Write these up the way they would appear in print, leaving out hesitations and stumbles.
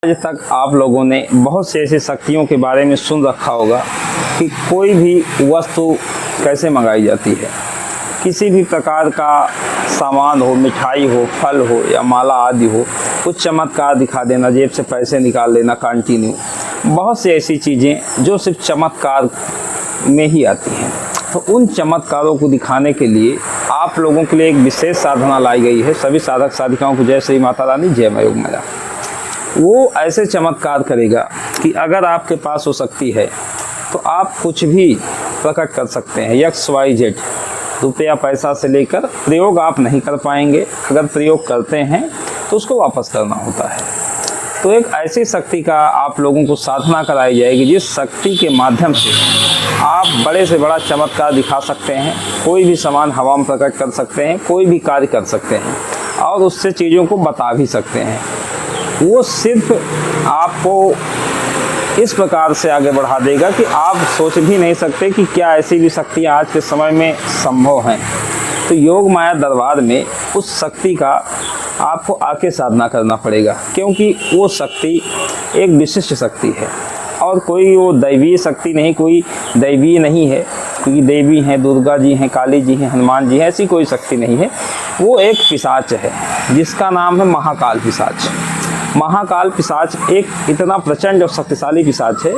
आज तक आप लोगों ने बहुत से ऐसी शक्तियों के बारे में सुन रखा होगा कि कोई भी वस्तु कैसे मंगाई जाती है। किसी भी प्रकार का सामान हो, मिठाई हो, फल हो या माला आदि हो, कुछ चमत्कार दिखा देना, जेब से पैसे निकाल लेना कंटिन्यू, बहुत सी ऐसी चीज़ें जो सिर्फ चमत्कार में ही आती हैं। तो उन चमत्कारों को दिखाने के लिए आप लोगों के लिए एक विशेष साधना लाई गई है। सभी साधक साधिकाओं को जय श्री माता रानी, जय मां योगमाया। वो ऐसे चमत्कार करेगा कि अगर आपके पास हो सकती है तो आप कुछ भी प्रकट कर सकते हैं। XYZ रुपया पैसा से लेकर प्रयोग आप नहीं कर पाएंगे। अगर प्रयोग करते हैं तो उसको वापस करना होता है। तो एक ऐसी शक्ति का आप लोगों को साधना कराई जाएगी जिस शक्ति के माध्यम से आप बड़े से बड़ा चमत्कार दिखा सकते हैं। कोई भी सामान हवा में प्रकट कर सकते हैं, कोई भी कार्य कर सकते हैं और उससे चीज़ों को बता भी सकते हैं। वो सिर्फ आपको इस प्रकार से आगे बढ़ा देगा कि आप सोच भी नहीं सकते कि क्या ऐसी भी शक्तियाँ आज के समय में संभव हैं। तो योग माया दरबार में उस शक्ति का आपको आके साधना करना पड़ेगा, क्योंकि वो शक्ति एक विशिष्ट शक्ति है और कोई वो दैवीय शक्ति नहीं, कोई दैवीय नहीं है। क्योंकि देवी हैं, दुर्गा जी हैं, काली जी हैं, हनुमान जी हैं, ऐसी कोई शक्ति नहीं है। वो एक पिशाच है जिसका नाम है महाकाल पिशाच। महाकाल पिशाच एक इतना प्रचंड और शक्तिशाली पिशाच है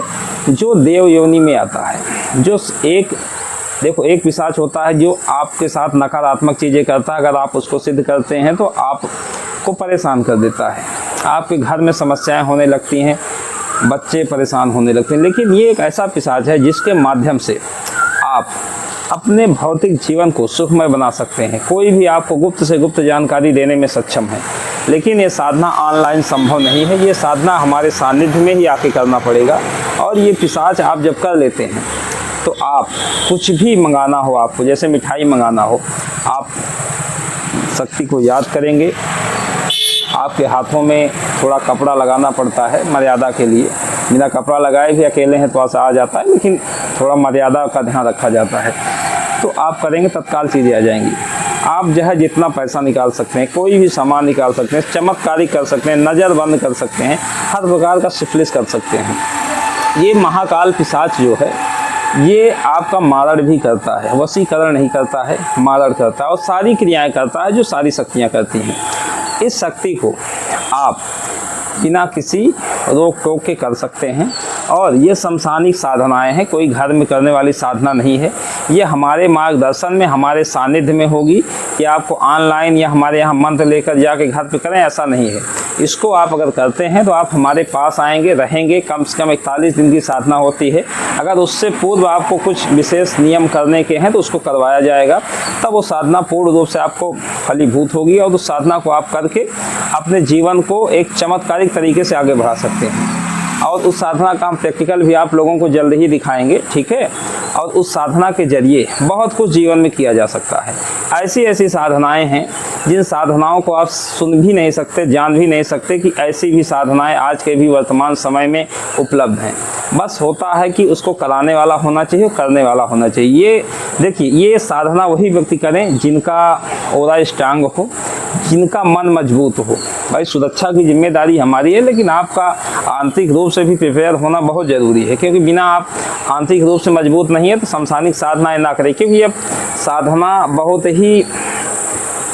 जो देव योनि में आता है। जो एक पिशाच होता है जो आपके साथ नकारात्मक चीज़ें करता है। अगर आप उसको सिद्ध करते हैं तो आपको परेशान कर देता है। आपके घर में समस्याएं होने लगती हैं, बच्चे परेशान होने लगते हैं। लेकिन ये एक ऐसा पिशाच है जिसके माध्यम से आप अपने भौतिक जीवन को सुखमय बना सकते हैं। कोई भी आपको गुप्त से गुप्त जानकारी देने में सक्षम है, लेकिन ये साधना ऑनलाइन संभव नहीं है। ये साधना हमारे सानिध्य में ही आके करना पड़ेगा। और ये पिशाच आप जब कर लेते हैं तो आप कुछ भी मंगाना हो, आपको जैसे मिठाई मंगाना हो, आप शक्ति को याद करेंगे। आपके हाथों में थोड़ा कपड़ा लगाना पड़ता है मर्यादा के लिए। बिना कपड़ा लगाए भी अकेले हैं तो ऐसा आ जाता है, लेकिन थोड़ा मर्यादा का ध्यान रखा जाता है। तो आप करेंगे तत्काल चीज़ें आ जाएंगी। आप जो है जितना पैसा निकाल सकते हैं, कोई भी सामान निकाल सकते हैं, चमत्कारी कर सकते हैं, नज़र बंद कर सकते हैं, हर प्रकार का सिफलिस कर सकते हैं। ये महाकाल पिशाच जो है ये आपका मारण भी करता है, वशीकरण नहीं करता है, मारण करता है और सारी क्रियाएं करता है जो सारी शक्तियां करती हैं। इस शक्ति को आप बिना किसी रोक टोक के कर सकते हैं। और ये समसानिक साधनाएं हैं, कोई घर में करने वाली साधना नहीं है। ये हमारे मार्गदर्शन में, हमारे सानिध्य में होगी कि आपको ऑनलाइन या हमारे यहाँ मंत्र लेकर जाके घर पे करें, ऐसा नहीं है। इसको आप अगर करते हैं तो आप हमारे पास आएंगे, रहेंगे। कम से कम 41 दिन की साधना होती है। अगर उससे पूर्व आपको कुछ विशेष नियम करने के हैं तो उसको करवाया जाएगा, तब वो साधना पूर्ण रूप से आपको फलीभूत होगी और उस साधना को आप करके अपने जीवन को एक चमत्कारिक तरीके से आगे बढ़ा सकते हैं। और उस साधना का हम प्रैक्टिकल भी आप लोगों को जल्द ही दिखाएंगे, ठीक है। और उस साधना के जरिए बहुत कुछ जीवन में किया जा सकता है। ऐसी ऐसी साधनाएं हैं जिन साधनाओं को आप सुन भी नहीं सकते, जान भी नहीं सकते कि ऐसी भी साधनाएं आज के भी वर्तमान समय में उपलब्ध हैं। बस होता है कि उसको कराने वाला होना चाहिए, करने वाला होना चाहिए। ये देखिए, ये साधना वही व्यक्ति करें जिनका ऑरा स्ट्रांग हो, जिनका मन मजबूत हो। भाई सुरक्षा की जिम्मेदारी हमारी है, लेकिन आपका आंतरिक रूप से भी प्रिपेयर होना बहुत ज़रूरी है। क्योंकि बिना आप आंतरिक रूप से मजबूत नहीं है तो समसानिक साधनाएं ना करें। क्योंकि ये साधना बहुत ही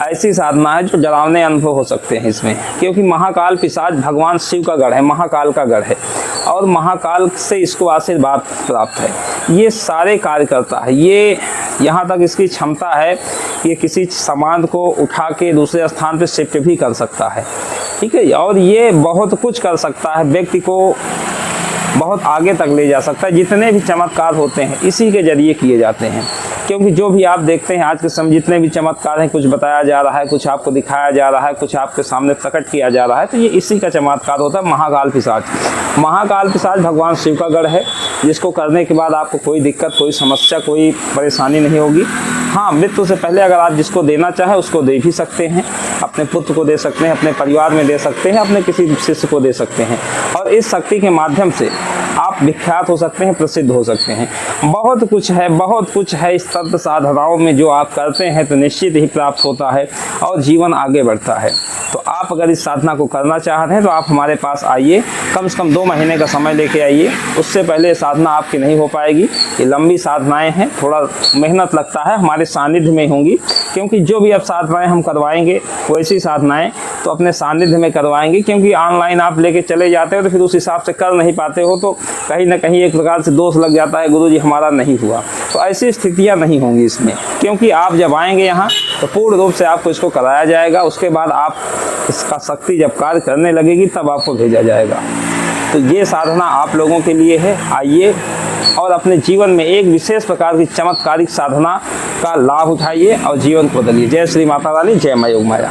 ऐसी साधना है जो डरावने अनुभव हो सकते हैं इसमें। क्योंकि महाकाल पिशाच भगवान शिव का गढ़ है, महाकाल का गढ़ है और महाकाल से इसको आशीर्वाद प्राप्त है। ये सारे कार्य करता है। ये यहाँ तक इसकी क्षमता है कि किसी सामान को उठा के दूसरे स्थान पर शिफ्ट भी कर सकता है, ठीक है। और ये बहुत कुछ कर सकता है, व्यक्ति को बहुत आगे तक ले जा सकता है। जितने भी चमत्कार होते हैं इसी के जरिए किए जाते हैं। क्योंकि जो भी आप देखते हैं आज के समय जितने भी चमत्कार हैं, कुछ बताया जा रहा है, कुछ आपको दिखाया जा रहा है, कुछ आपके सामने प्रकट किया जा रहा है, तो ये इसी का चमत्कार होता है। महाकाल पिशाच, महाकाल पिशाच भगवान शिव का गढ़ है, जिसको करने के बाद आपको कोई दिक्कत, कोई समस्या, कोई परेशानी नहीं होगी। हाँ, मृत्यु से पहले अगर आप जिसको देना चाहें उसको दे भी सकते हैं। अपने पुत्र को दे सकते हैं, अपने परिवार में दे सकते हैं, अपने किसी शिष्य को दे सकते हैं। और इस शक्ति के माध्यम से आप आप विख्यात हो सकते हैं, प्रसिद्ध हो सकते हैं। बहुत कुछ है इस तंत्र साधनाओं में जो आप करते हैं तो निश्चित ही प्राप्त होता है और जीवन आगे बढ़ता है। तो आप अगर इस साधना को करना चाह रहे हैं तो आप हमारे पास आइए, कम से कम 2 महीने का समय लेके आइए। उससे पहले साधना आपकी नहीं हो पाएगी। ये लंबी साधनाएं हैं, थोड़ा मेहनत लगता है, हमारे सानिध्य में होंगी, क्योंकि जो भी अब साधनाएं हम करवाएंगे वैसी साधनाएं तो अपने सानिध्य में करवाएंगे। क्योंकि ऑनलाइन आप लेके चले जाते हो तो फिर उस हिसाब से कर नहीं पाते हो, तो कहीं ना कहीं एक प्रकार से दोष लग जाता है, गुरुजी हमारा नहीं हुआ। तो ऐसी स्थितियाँ नहीं होंगी इसमें, क्योंकि आप जब आएंगे यहाँ तो पूर्ण रूप से आपको इसको कराया जाएगा। उसके बाद आप इसका शक्ति जब कार्य करने लगेगी तब आपको भेजा जाएगा। तो ये साधना आप लोगों के लिए है। आइए और अपने जीवन में एक विशेष प्रकार की चमत्कारिक साधना का लाभ उठाइए और जीवन को बदलिए। जय श्री माता रानी, जय मां योग माया।